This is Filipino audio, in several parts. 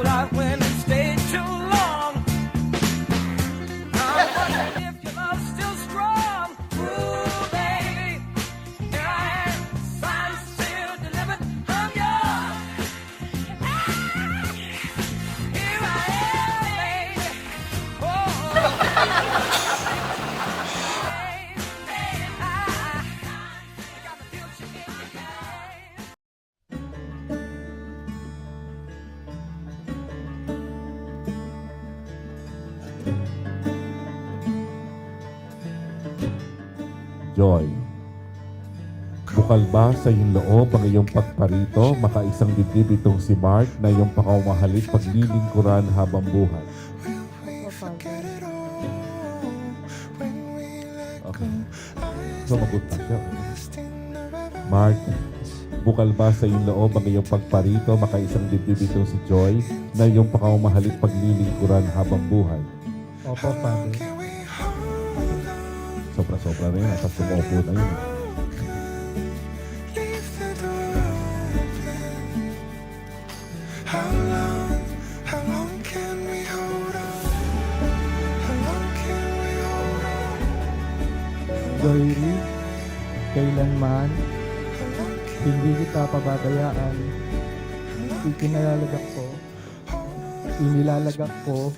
cold out when it stayed too long. I'm wondering if your love's still strong. Ooh, baby, here I am, signed, sealed, delivered. I'm yours. Here I am, baby. Joy, bukal ba sa iyong loob ang iyong pagparito, makaisang dibdib itong si Mark na iyong pakaumahalit paglilingkuran habang buhay? Okay. Sumagot na siya. Mark, bukal ba sa iyong loob ang iyong pagparito, makaisang dibdib itong si Joy na iyong pakaumahalit paglilingkuran habang buhay? Opo, Father. Sobra-sobra rin, at sumupo na yun. How long can we hold on? How long can we hold on? Joyri, kailanman, hindi kita pababayaan. Inilalagak ko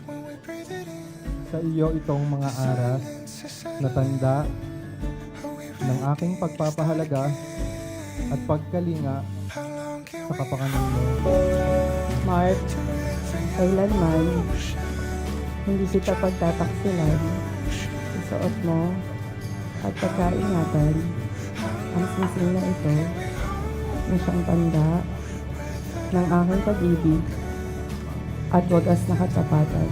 sa iyo itong mga aras na tanda ng aking pagpapahalaga at pagkalinga sa kapakanan mo. Mark, kailanman, hindi kita pagtataksilan. Isuot mo at pagkaingatan ang sising na ito na siyang tanda ng aking pag-ibig at wagas na katapatan.